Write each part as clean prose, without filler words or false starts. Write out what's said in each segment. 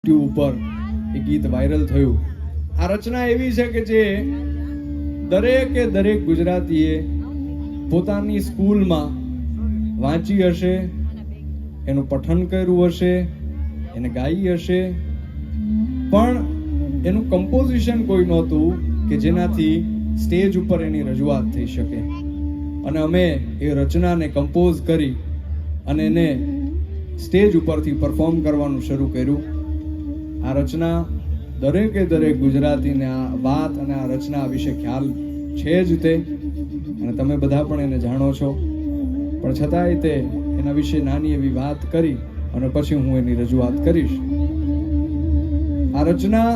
YouTube ઉપર એ ગીત viral થયું. આ રચના એવી છે કે જે દરેક ગુજરાતીએ પોતાની સ્કૂલમાં વાંચી હશે, એનું પઠન કર્યું હશે, એને ગાઈ હશે, પણ એનું કમ્પોઝિશન કોઈ નહોતું કે જેનાથી સ્ટેજ ઉપર એની રજૂઆત થઈ શકે. અને અમે એ રચનાને કમ્પોઝ કરી અને એને સ્ટેજ ઉપરથી પરફોર્મ કરવાનું શરૂ કર્યું. આ રચના દરેક ગુજરાતીને આ વાત અને આ રચના વિશે ખ્યાલ છે જ તે, અને તમે બધા પણ એને જાણો છો, પણ છતાંય તે એના વિશે નાની એવી વાત કરી અને પછી હું એની રજૂઆત કરીશ. આ રચના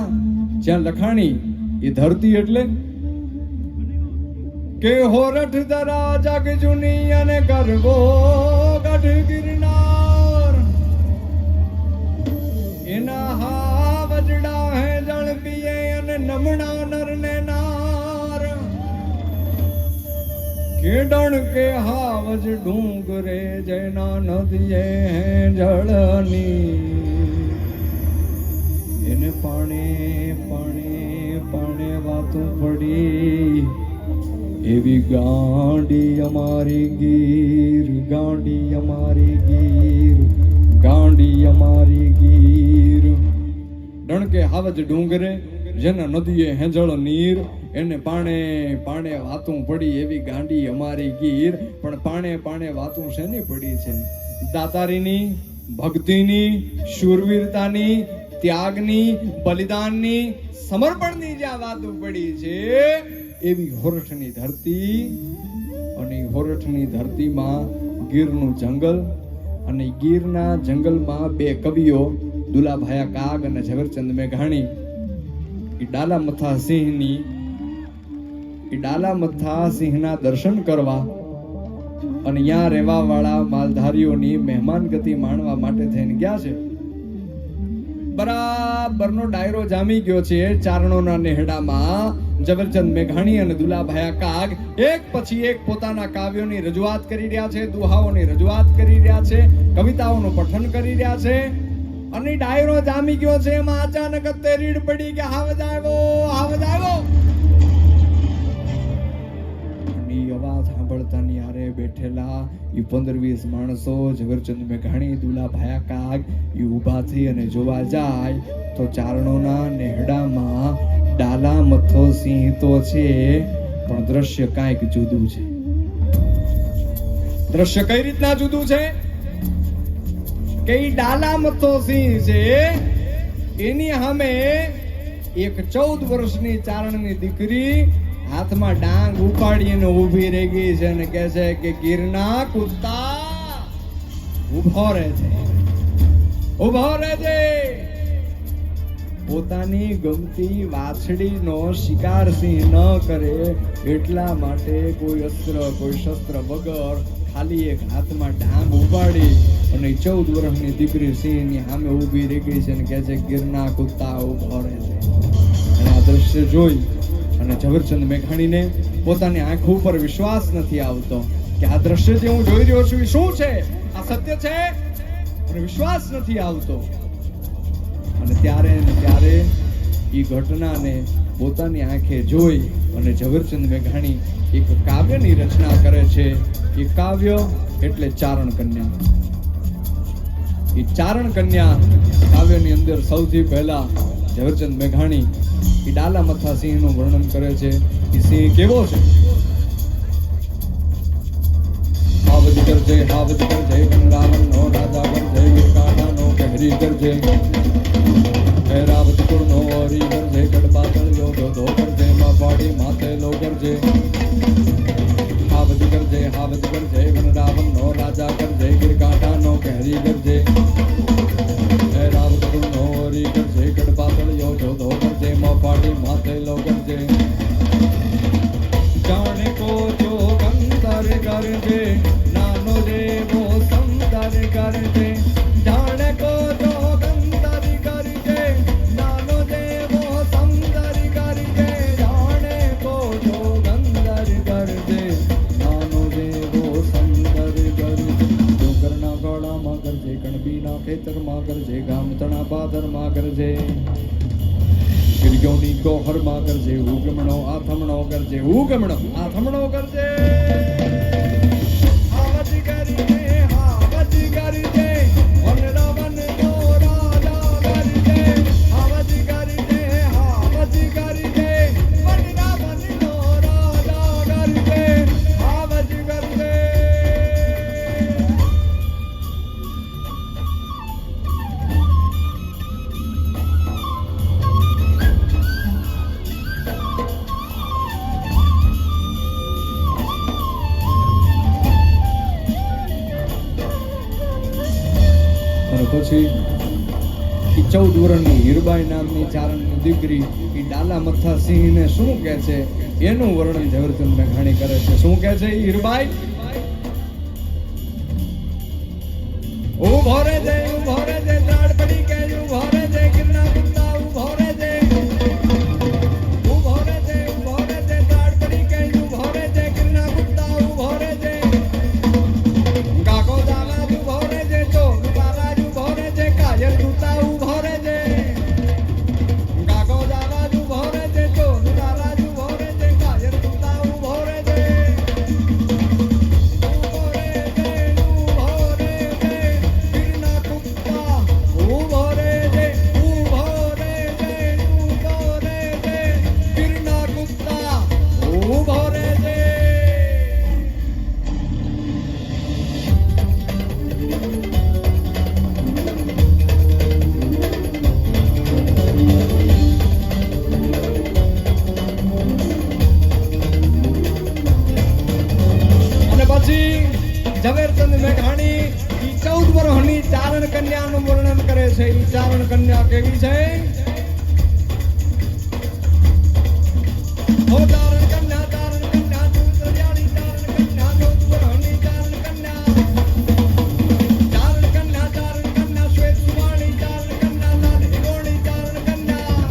જ્યાં લખાણી એ ધરતી એટલે કે હોરઠ ધરા જગ જુની અને ગરબો ગઢ ગિરનાર, એના હાવજડા હે જળ પીએ અને નમણા નર ને નાર, કેડણ કે હાવજ ડુંગરે જેના નદીએ હે જળની, એને પાણે પાણે પાણે વાતું પડી એવી ગાંડી અમારી ગીર, ગાંડી અમારી ગીર, ગાંડી અમારી ગીર. ડણકે હાવજ ડુંગરે જેના નદીએ હેંજળ નીર, એને પાણે પાણે વાતું પડી એવી ગાંડી અમારી ગીર. પણ પાણે પાણે વાતું શેની પડી છે? દાતારીની, ભક્તિની, શૂરવીરતાની, ત્યાગની, બલિદાનની, સમર્પણની જ્યાં વાતો પડી છે એવી હોરઠની ધરતી. અને હોરઠની ધરતીમાં ગીરનું જંગલ, અને ગીરના જંગલમાં બે કવિઓ દુલાભાયા કાગ અને ઝવેરચંદ મેઘાણી એ ડાલા મથા સિંહના દર્શન કરવા અને ત્યાં રહેવા વાળા માલધારીઓની મહેમાન ગતિ માણવા માટે થઈને ગયા છે. બરાબરનો ડાયરો જામી ગયો છે ચારણોના નેહડામાં. ઝવેરચંદ મેઘાણી અને દુલાભાયા કાગ એક પછી એક પોતાના કાવ્યોની રજૂઆત કરી રહ્યા છે, દુહાઓની રજૂઆત કરી રહ્યા છે, કવિતાઓનું પઠન કરી રહ્યા છે. અને ડાયરો જામી ગયો છે, એમાં અચાનક તે રીડ પડી કે હાવજ આવ્યો, હાવજ આવ્યો. અવાજ સાંભળતાની હારે બેઠેલા એ 15-20 માણસો ઝવેરચંદ મેઘાણી, દુલાભાયા કાગ એ ઊભા થઈ અને જોવા જાય તો ચારણોના નેહડામાં ડાલા મથો સિંહ તો છે, પણ દ્રશ્ય કાંઈક જુદું છે. દ્રશ્ય કઈ રીતના જુદું છે કે ડાલા મથો સિંહ છે, એની સામે એક 14 વર્ષની ચારણની દીકરી હાથમાં ડાંગ ઉપાડીને ઊભી રહી ગઈ છે અને કહે છે કે ગીરના કુત્તા ઉભો રહેજે, ઉભો રહેજે. પોતાની ગમતી વાછડીનો શિકાર સિંહ ન કરે એટલા માટે કોઈ અસ્ત્ર કોઈ શસ્ત્ર વગર ખાલી એક હાથમાં ડાંગ ઉપાડી અને 14 વર્ષની દીકરી સિંહની સામે ઊભી રહી ગઈ છે અને કહે છે ગીરના કુત્તા ઉભો રહેજે. અને આ દ્રશ્ય જોઈ અને ઝવેરચંદ મેઘાણીને પોતાની આંખો ઉપર વિશ્વાસ નથી આવતો કે આ દ્રશ્ય જે હું જોઈ રહ્યો છું એ શું છે, આ સત્ય છે, અને વિશ્વાસ નથી આવતો. અને ત્યારે એ ઘટનાને પોતાની આંખે જોઈ અને ઝવેરચંદ મેઘાણી એક કાવ્યની રચના કરે છે. એ કાવ્ય એટલે ચારણ કન્યા. એ ચારણ કન્યા કાવ્યની અંદર સૌથી પહેલા ઝવેરચંદ મેઘાણી એ ડાલા મથા સિંહનું વર્ણન કરે છે. એ સિંહ કેવો છે? હાવજ કરજે, હાવજ કરજે, રાવણનો રાજા કરજે, ગીરકાંઠાનો કહેરી કરજે, રાવત કુળનો હરી કરજે, કડપાતળ યોગો કરજે, માં પાડી માથે લો કરજે. હાવજ કરજે, હાવજ કરજે, રાવણનો રાજા કરજે, ગીરકાંઠાનો કહેરી કરજે, રાવત કુળનો હરી કરજે, કડપાતળ યોગો કરજે, માં પાડી માથે લો કરજે. જાણે કો જો ગંદર કરજે, નાનો જેવો સંદર કરજે. જાણે કો જો ગંદર કરજે, નાનો જેવો સંદર કરજે. જાણે કો જો ગંદર કરજે, નાનો જેવો સંદર કરજે. ડુંગરના ગળામાં કરજે, કણબી નાખે હરમાં કરજે, ગિરગોની ગોહરમાં કરજે, ઉગમણો આથમણો કરજે, ઉગમણો આથમણો કરજે. હાવજી કરી દે, હાવજી કરી દે, વનરા વનનો રાજા કરી દે. હાવજી કરી દે, હાવજી કરી દે, વનરા વનનો રાજા કરી દે. હાવજી કરી દે. પછી 14 વર્ષની હીરબાઈ નામની ચારણની દીકરી એ ડાલા મથા સિંહને શું કહે છે એનું વર્ણન ઝવેરચંદ મેઘાણી કરે છે. શું કહે છે હીરબાઈ? ઉભો રે જય, ઉભો રે જય, ત્રાડ પડી કે ઉભો રે જય, ગિરના કુંતા ઉભો રે જય. ઉભો રે જય, ઉભો રે જય, ત્રાડ પડી કે ઉભો રે જય, ગિરના કુંતા ઉભો રે જય. કાકો દાવા ઉભો રે જય, તો કાયર દૂતા ઉભો રે છે, કાકો દાવા ઉભો રે છે, તો તારા ઉભો રે છે, કાયર દૂતા ઉભો રે છે. ઉભો રે છે, ઉભો રે છે, ગિરના કુંતા ઉભો રે છે, ઉભો રે છે, ઉભો રે છે, ગિરના કુંતા ઉભો રે છે. ઝવેરચંદ મેઘાણી 14 વર્ષની ચારણ કન્યાનું વર્ણન કરે છે. એ ચારણ કન્યા કેવી છે? ઓ ચારણ કન્યા, ચારણ કન્યા, દૂતરજાળી ચારણ કન્યા, 14 વર્ષની ચારણ કન્યા. ચારણ કન્યા, ચારણ કન્યા, શ્વેત સુવાણી ચારણ કન્યા, લાલ હિંગોળી ચારણ કન્યા.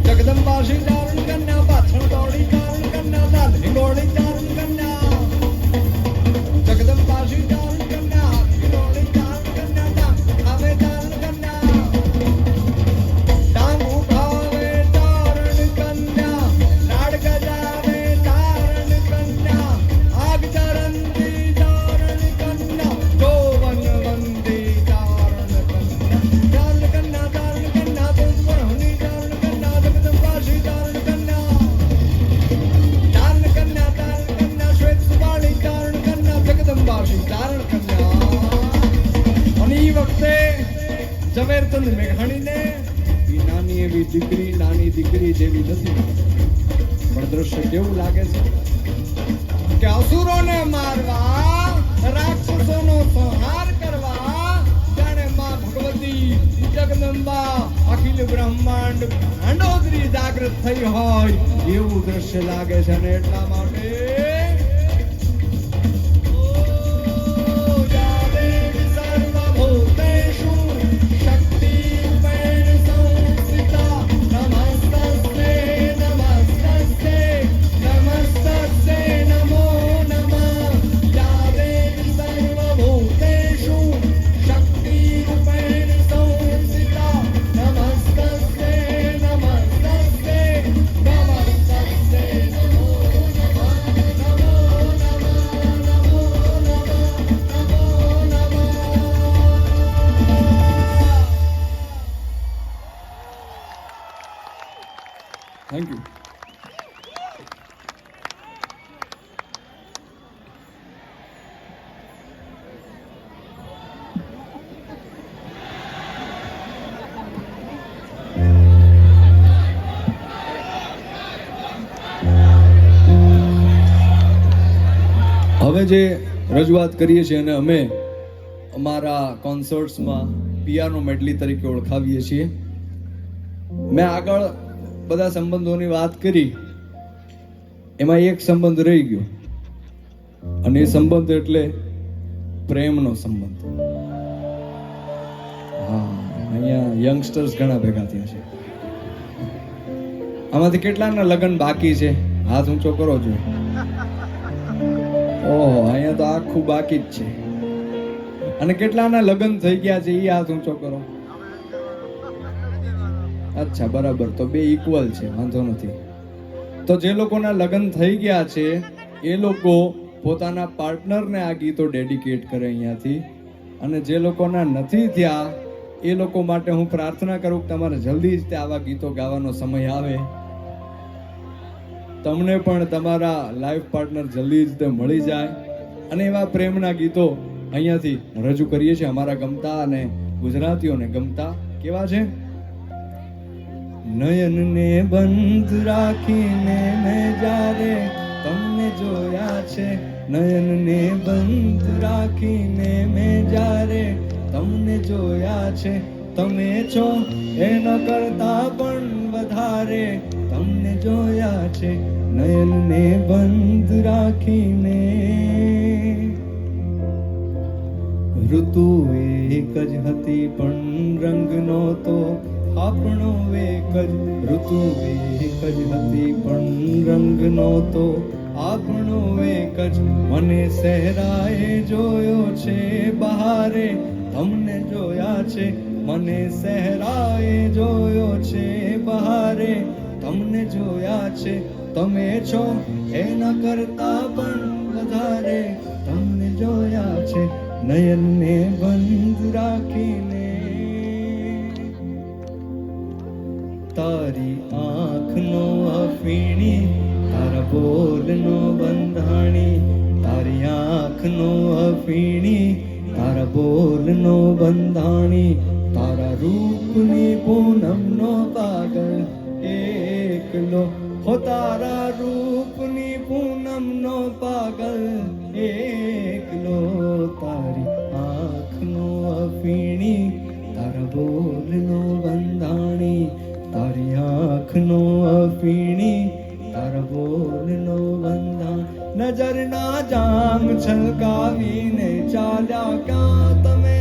જગદંબાશી ચારણ કન્યા, પાછળ દોડી ચારણ કન્યા, લાલ હિંગોળી ચારણ કન્યા. જગદંબાશી ચારણ કન્યા, હિંગોળી ચારણ કન્યા, આવે ચારણ કન્યા. ડાંગ ઉઠાવે ચારણ કન્યા, લાડ ગજાવે ચારણ કન્યા, આગ ચરંદી ચારણ કન્યા, જોવન વંદી ચારણ કન્યા. ચારણ કન્યા, ચારણ કન્યા, દુર્ગણની ચારણ કન્યા, જગદંબાશી ચારણ કન્યા. ચારણ કન્યા, ચારણ કન્યા, શ્વેત સુવાળી ચારણ કન્યા, જગદંબાશી ચારણ કન્યા. અને એ વખતે ઝવેરચંદ મેઘાણીને એ નાની એવી દીકરી, નાની દીકરી જેવી નથી, પણ દ્રશ્ય કેવું લાગે છે કે અસુરોને મારવા, રાક્ષસોનો સંહાર કરવા જાણે માં ભગવતી જગદંબા અખિલ બ્રહ્માંડ ભાંડોદરી જાગૃત થઈ હોય એવું દ્રશ્ય લાગે છે. અને એટલા માટે થેન્ક યુ. હવે જે રજૂઆત કરીએ છીએ અને અમે અમારા કોન્સર્ટ્સમાં પિયાનો મેડલી તરીકે ઓળખાવીએ છીએ. મેં આગળ બધા સંબંધોની વાત કરી, એમાં એક સંબંધ રહી ગયો અને એ સંબંધ એટલે પ્રેમનો સંબંધ. હા, અહીંયા યંગસ્ટર્સ ઘણા ભેગા થયા છે. આમાંથી કેટલાના લગ્ન બાકી છે? હાથ ઊંચો કરો છો. ઓહો, અહીંયા તો આખું બાકી જ છે. અને કેટલાના લગ્ન થઈ ગયા છે? એ હાથ ઊંચો કરો. અચ્છા બરાબર, તો બે ઇક્વલ છે, વાંધો નથી. તો જે લોકોના લગ્ન થઈ ગયા છે એ લોકો પોતાના પાર્ટનરને આ ગીતો ડેડિકેટ કરે અહીંયાથી, અને જે લોકોના નથી થયા એ લોકો માટે હું પ્રાર્થના કરું કે તમારે જલ્દી જ આવા ગીતો ગાવાનો સમય આવે, તમને પણ તમારા લાઈફ પાર્ટનર જલ્દી જ મળી જાય, અને એવા પ્રેમના ગીતો અહીંયાથી રજૂ કરીએ છીએ. અમારા ગમતા અને ગુજરાતીઓને ગમતા કેવા છે? નયનને બંધ રાખીને મેં જ્યારે તમને જોયા છે, નયનને બંધ રાખીને મેં જ્યારે તમને જોયા છે, તમે છો એના કરતા પણ વધારે તમને જોયા છે, નયનને બંધ રાખીને. ઋતુ એક જ હતી પણ રંગ નહોતો આપણો એક જ, ઋતુ એક જ હતી પણ રંગ નહોતો આપણો એક જ, મને સહેરાએ જોયો છે બહારે તમને જોયા છે, મને સહેરાએ જોયો છે બહારે તમને જોયા છે, તમે છો એના કરતા પણ વધારે તમને જોયા છે, નયનને બંધ રાખીને. તારી આંખનો અફીણી તારા બોલનો બંધાણી, તારી આંખનો અફીણી તારા બોલનો બંધાણી, તારા રૂપની પૂનમનો પાગલ એકલો, હો તારા રૂપની પૂનમનો પાગલ એકલો, તારી આંખનો અફીણી તારા બોલનો બંધાણી, તારી આંખનો અફીણી તારા બોલનો બંધાણ. નજરના જામ છલકાવીને ચાલ્યા ક્યાં તમે,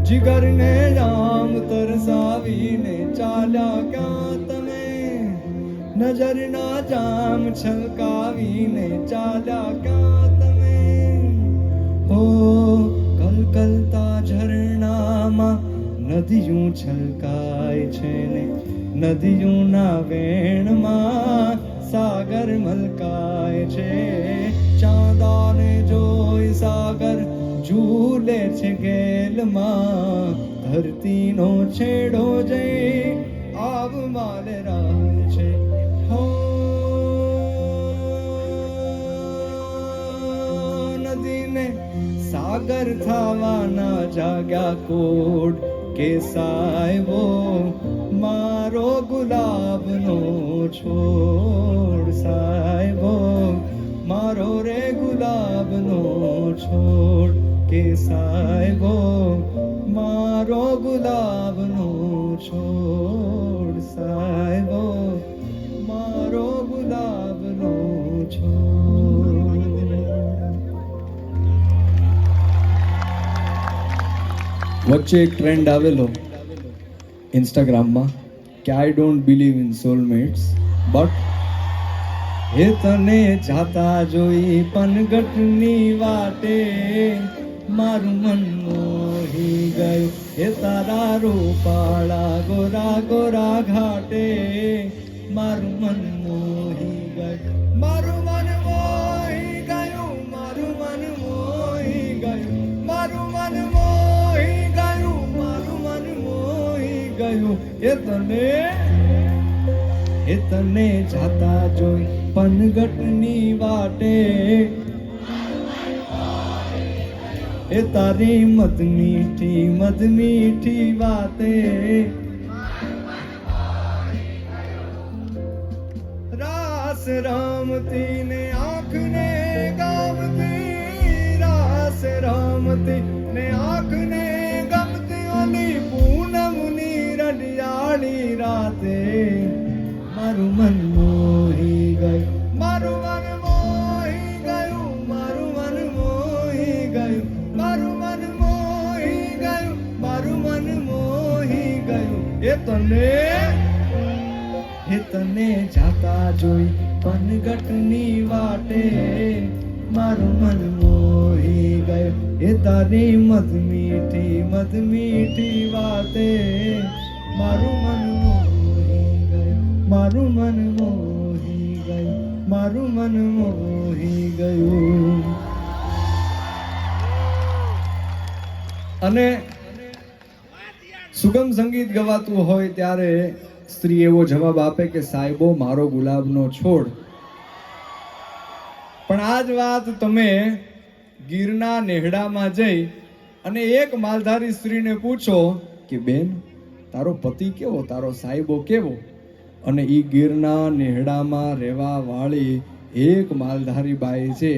જીગરને જામ તરસાવીને ચાલ્યા ક્યાં તમે, નજરના જામ છલકાવીને ચાલ્યા ક્યાં તમે. હો કલકલતા ઝરણામાં નદીયું છલકાય છે ને, નદીઓના વેણમાં સાગર મલકાય છે, ચાંદાને જોઈ સાગર ઝૂલે છે ગેલમાં, ધરતીનો છેડો જઈ આવમાં લહેરાય છે. હો નદીને સાગર થવાના જાગ્યા કોડ કે સાહેબો મારો ગુલાબનો છોડ, સાહેબો મારો રે ગુલાબનો છોડ, કે સાહેબો મારો ગુલાબનો છોડ, સાહેબો મારો ગુલાબનો છોડ. વચ્ચે એક ટ્રેન્ડ આવેલો ઇન્સ્ટાગ્રામમાં કે I don't believe in soulmates, but hey તને જાતા જોઈ પનગટની વાટે મારું મન મોહી ગયું, હે તારા રૂપાળા ગોરા ગોરા ઘાટે મારું મન મોહી ગયું, મારું મન મોહી ગયું, મારું મન મોહી ગયું, મારું મન મોહી ગયું, મારું મન મોહી ગયું. એ તને જાતા જોઈ પનગટની વાટે, એ તારી મદ મીઠી વાતે, રાસ રમતી ને આંખને ગમતી, રાસ રમતી ને આંખને ગમતી, ઓલી પૂનમની રડિયાળી રાતે મારું મન મોહી ગયું, મારું મન મોહી ગયું, મારું મન મોહી ગયું, મારું મન મોહી ગયું, મારું મન મોહી ગયું. એ તને જાતા જોઈ પનગટની વાટે મારું મન મોહી ગયું, એ તારી મદ મીઠી વાતે મારું મન મોહી મારું મન મોહી ગયું, મારું મન મોહી ગયું. અને સુગમ સંગીત ગવાતું હોય ત્યારે સ્ત્રી એવો જવાબ આપે કે સાહેબો મારો ગુલાબનો છોડ. પણ આ જ વાત તમે ગીરના નેહડામાં જઈ અને એક માલધારી સ્ત્રીને પૂછો કે બેન તારો પતિ કેવો, તારો સાહેબો કેવો, અને ઈ ગીરના નેહડામાં રહેવા વાળી એક માલધારી બાઈ છે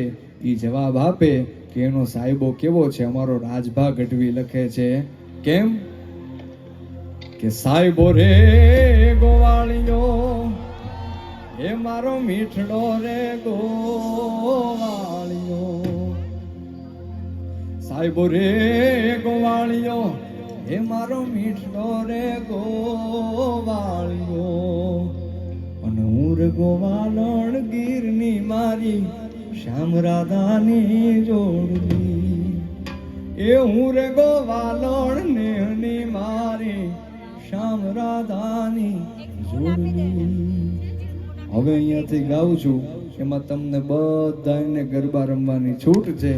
ઈ જવાબ આપે કે એનો સાહેબો કેવો છે. અમારો રાજભા ગઢવી લખે છે કેમ કે સાહેબો રે ગોવાળિયો એ મારો મીઠડો રે ગોવાળિયો, સાહેબો રે ગોવાળિયો એ મારો મીઠડો રે ગોવાળિયો. અને હું રે ગોવાળણ ગીરની મારી શ્યામ રાધાની જોડલી, એ હું રે ગોવાળણ નેહની મારી શ્યામ રાધાની જોડલી. હવે અહીંયાથી ગાઉં છું, એમાં તમને બધાને ગરબા રમવાની છૂટ છે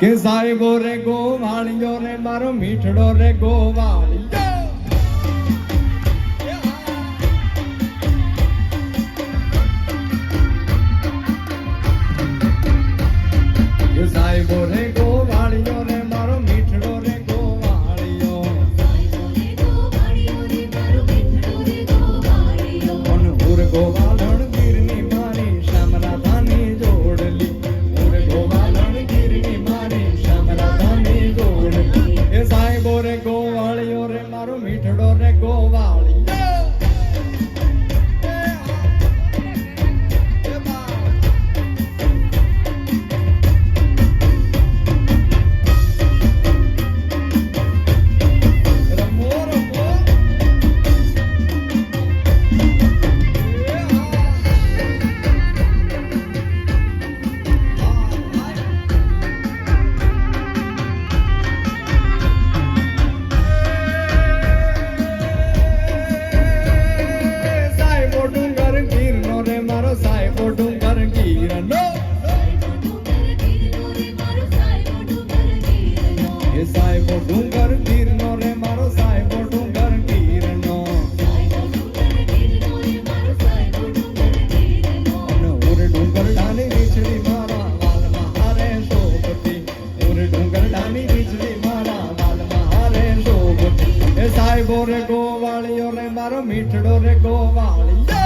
કે સાહેબો રે ગોવાળિયો રે મારો મીઠડો રે ગોવાળિયો, સાહેબો રે ગોવાળિયો રે મારો મીઠડો રે ગોવાળિયો, ગોવાળણ ગીરની મારી શ્યામ રાધાની જોડલી, ઉર ગોવાળણ ગીરની મારી શ્યામ રાધાની જોડલી. એ સાહેબો રે ગોવાળિયો રે મારો મીઠડો રે ગોવાળિયો. સાહેબો ડુંગર ગીરનો રે મારો સાહેબો ડુંગર ગીરનો, ઉર ડુંગર ડાની વીજળી મારા વાલમાં હારે શોભતી, ઉર ડુંગર ડાની વીજળી મારા વાલમાં હારે શોભતી. એ સાહેબો રે ગોવાળિયો રે મારો મીઠડો રે ગોવાળિયો.